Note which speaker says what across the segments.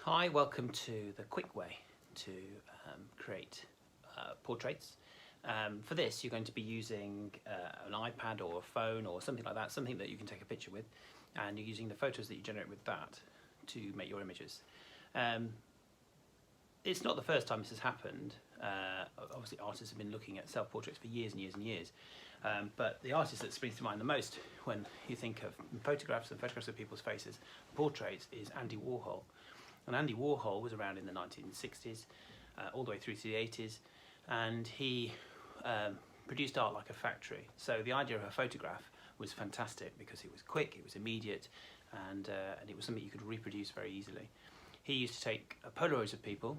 Speaker 1: Hi, welcome to the quick way to create portraits. For this you're going to be using an iPad or a phone or something like that, something that you can take a picture with, and you're using the photos that you generate with that to make your images. It's not the first time this has happened. Obviously artists have been looking at self-portraits for years and years and years, but the artist that springs to mind the most when you think of photographs and photographs of people's faces, portraits, is Andy Warhol. And Andy Warhol was around in the 1960s, all the way through to the 80s, and he produced art like a factory. So the idea of a photograph was fantastic because it was quick, it was immediate, and it was something you could reproduce very easily. He used to take Polaroids of people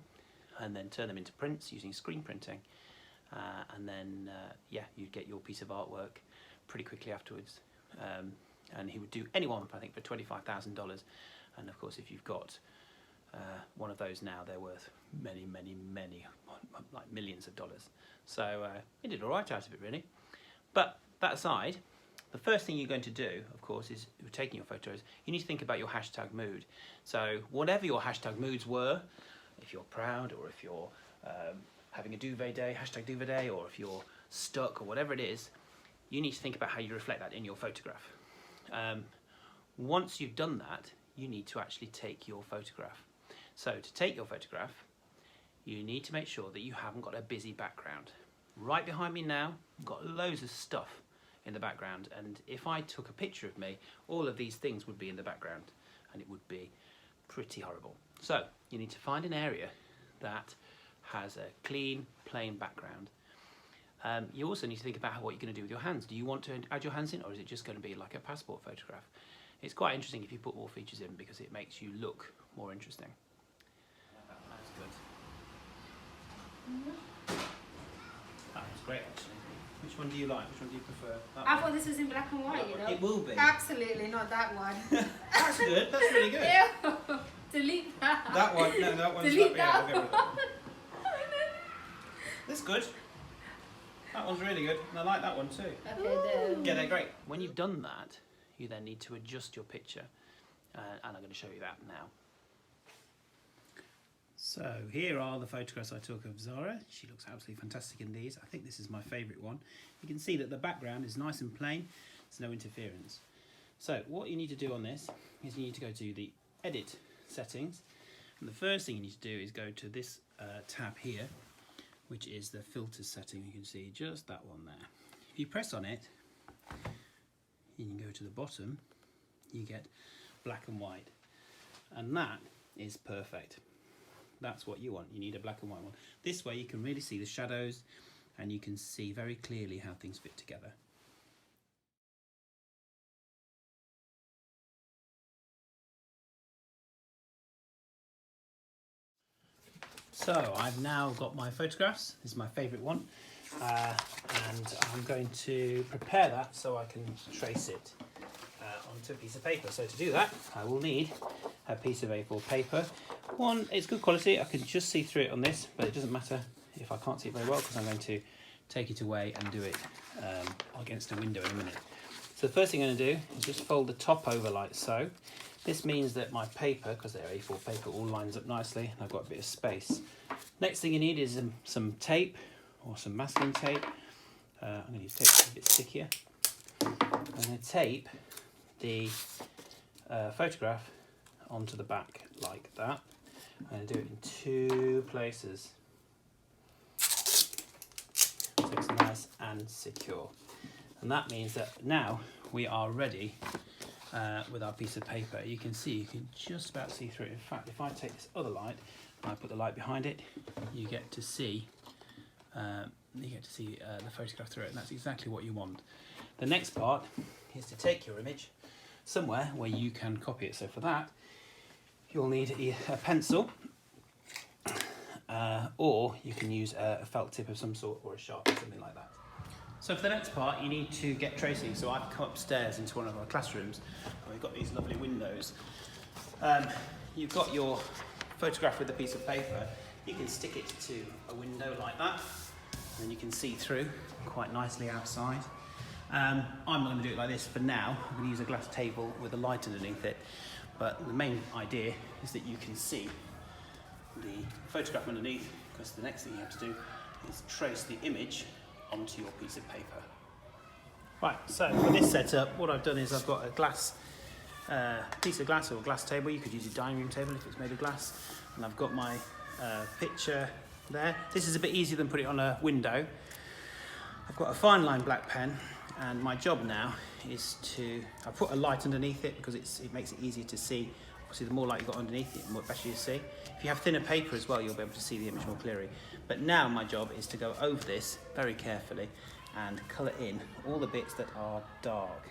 Speaker 1: and then turn them into prints using screen printing, and then you'd get your piece of artwork pretty quickly afterwards. And he would do anyone, I think, for $25,000. And of course, if you've got one of those now, they're worth many, like millions of dollars. So he did all right out of it, really. But that aside, the first thing you're going to do, of course, is taking your photos, you need to think about your hashtag mood. So whatever your hashtag moods were, if you're proud, or if you're having a duvet day, hashtag duvet day, or if you're stuck, or whatever it is, you need to think about how you reflect that in your photograph. Once you've done that, you need to actually take your photograph. So to take your photograph, you need to make sure that you haven't got a busy background. Right behind me now, I've got loads of stuff in the background, and if I took a picture of me, all of these things would be in the background, and it would be pretty horrible. So you need to find an area that has a clean, plain background. You also need to think about what you're going to do with your hands. Do you want to add your hands in, or is it just going to be like a passport photograph? It's quite interesting if you put more features in because it makes you look more interesting. That's good. That's great, actually. Which one do you like? Which one do you prefer?
Speaker 2: I thought this was in black and white, you know.
Speaker 1: It will be.
Speaker 2: Absolutely not that one.
Speaker 1: That's good. That's really good.
Speaker 2: Ew. Delete that.
Speaker 1: That one. No, that one's
Speaker 2: Delete
Speaker 1: not.
Speaker 2: that.
Speaker 1: Yeah, I'll go with that. That's good. That one's really good. And I like that one too.
Speaker 2: Okay, then.
Speaker 1: Yeah, they're great. When you've done that, you then need to adjust your picture, and I'm going to show you that now. So here are the photographs I took of Zara. She looks absolutely fantastic in these. I think this is my favourite one. You can see that the background is nice and plain. There's no interference. So what you need to do on this is you need to go to the edit settings, and the first thing you need to do is go to this tab here, which is the filters setting. You can see just that one there. If you press on it, you can go to the bottom, you get black and white, and that is perfect. That's what you want. You need a black and white one. This way you can really see the shadows, and you can see very clearly how things fit together. So I've now got my photographs. This is my favourite one, and I'm going to prepare that so I can trace it onto a piece of paper. So to do that, I will need a piece of A4 paper. One, it's good quality. I can just see through it on this, but it doesn't matter if I can't see it very well because I'm going to take it away and do it against a window in a minute. So the first thing I'm going to do is just fold the top over like so. This means that my paper, because they're A4 paper, all lines up nicely, and I've got a bit of space. Next thing you need is some tape or some masking tape. I'm going to use tape that's a bit stickier. I'm going to tape the photograph onto the back like that. I'm going to do it in two places so it's nice and secure. And that means that now we are ready with our piece of paper. You can see, you can just about see through it. In fact, if I take this other light and I put the light behind it, you get to see the photograph through it, and that's exactly what you want. The next part is to take your image somewhere where you can copy it. So for that, you'll need a pencil, or you can use a felt tip of some sort, or a Sharpie, something like that. So for the next part, you need to get tracing. So I've come upstairs into one of our classrooms, and we've got these lovely windows. You've got your photograph with a piece of paper. You can stick it to a window like that, and you can see through quite nicely outside. I'm not going to do it like this for now. I'm going to use a glass table with a light underneath it. But the main idea is that you can see the photograph underneath, because the next thing you have to do is trace the image onto your piece of paper. Right, so for this setup, what I've done is I've got a glass, piece of glass or a glass table. You could use a dining room table if it's made of glass. And I've got my picture there. This is a bit easier than putting it on a window. I've got a fine line black pen, and my job now is to, I put a light underneath it because it makes it easier to see. Obviously, the more light you've got underneath it, the more better you see. If you have thinner paper as well, you'll be able to see the image more clearly. But now my job is to go over this very carefully and colour in all the bits that are dark.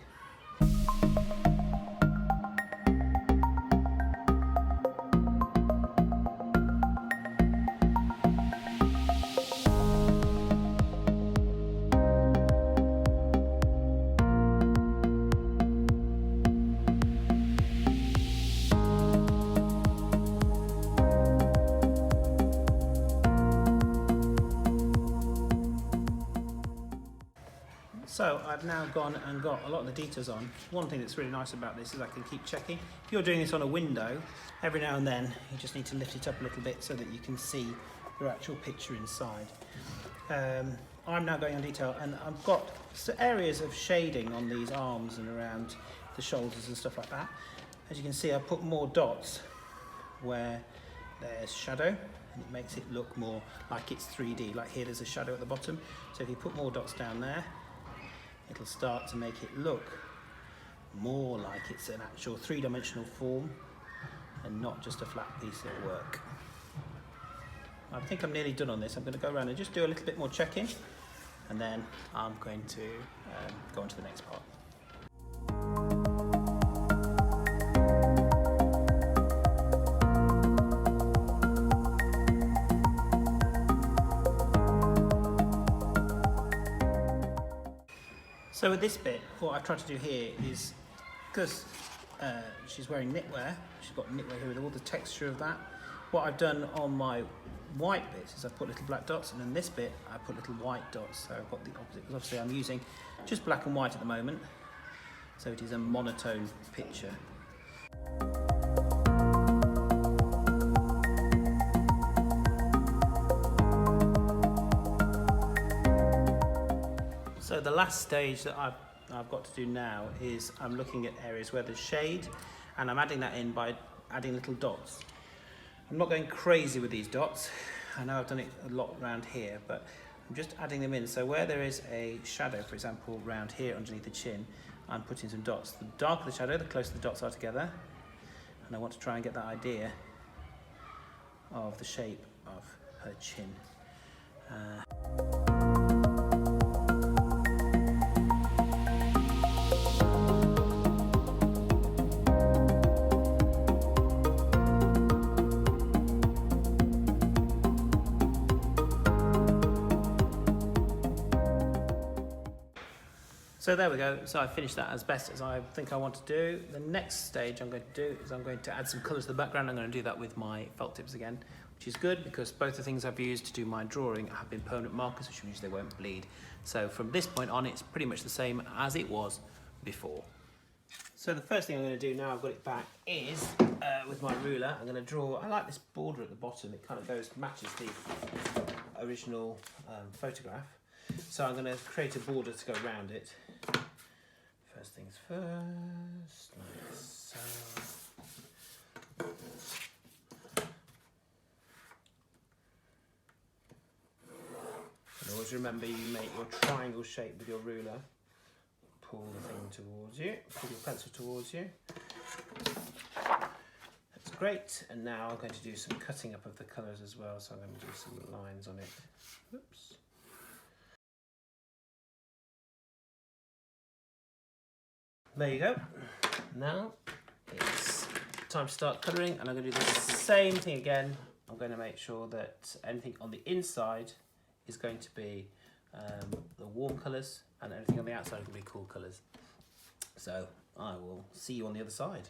Speaker 1: So I've now gone and got a lot of the details on. One thing that's really nice about this is I can keep checking. If you're doing this on a window, every now and then you just need to lift it up a little bit so that you can see your actual picture inside. I'm now going on detail, and I've got areas of shading on these arms and around the shoulders and stuff like that. As you can see, I put more dots where there's shadow, and it makes it look more like it's 3D. Like here, there's a shadow at the bottom. So if you put more dots down there, it'll start to make it look more like it's an actual three-dimensional form and not just a flat piece of work. I think I'm nearly done on this. I'm going to go around and just do a little bit more checking, and then I'm going to go on to the next part. So with this bit, what I've tried to do here is, because she's wearing knitwear, she's got knitwear here with all the texture of that. What I've done on my white bits is I've put little black dots, and in this bit I put little white dots, so I've got the opposite, because obviously I'm using just black and white at the moment, so it is a monotone picture. So the last stage that I've got to do now is I'm looking at areas where there's shade, and I'm adding that in by adding little dots. I'm not going crazy with these dots. I know I've done it a lot around here, but I'm just adding them in. So where there is a shadow, for example, around here underneath the chin, I'm putting some dots. The darker the shadow, the closer the dots are together. And I want to try and get that idea of the shape of her chin. So there we go. So I finished that as best as I think I want to do. The next stage I'm going to do is I'm going to add some colours to the background. I'm going to do that with my felt tips again, which is good because both the things I've used to do my drawing have been permanent markers, which means they won't bleed. So from this point on, it's pretty much the same as it was before. So the first thing I'm going to do now I've got it back is, with my ruler, I'm going to draw, I like this border at the bottom. It kind of matches the original photograph. So I'm going to create a border to go around it. First things first, like so. And always remember you make your triangle shape with your ruler. Pull the thing towards you, pull your pencil towards you. That's great. And now I'm going to do some cutting up of the colours as well. So I'm going to do some lines on it. Oops. There you go. Now it's time to start colouring, and I'm going to do the same thing again. I'm going to make sure that anything on the inside is going to be the warm colours, and everything on the outside will be cool colours. So I will see you on the other side.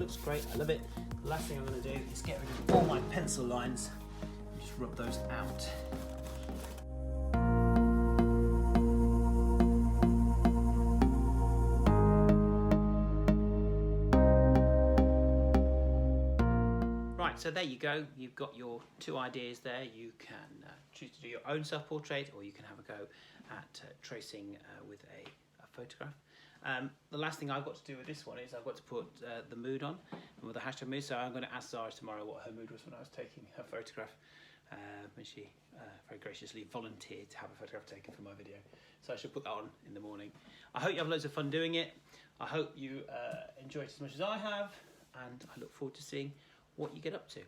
Speaker 1: looks great, I love it. The last thing I'm going to do is get rid of all my pencil lines and just rub those out. Right, so there you go. You've got your two ideas there. You can choose to do your own self-portrait, or you can have a go at tracing with a photograph. The last thing I've got to do with this one is I've got to put the mood on with the hashtag mood. So I'm going to ask Zara tomorrow what her mood was when I was taking her photograph. And she very graciously volunteered to have a photograph taken for my video. So I should put that on in the morning. I hope you have loads of fun doing it. I hope you enjoy it as much as I have, and I look forward to seeing what you get up to.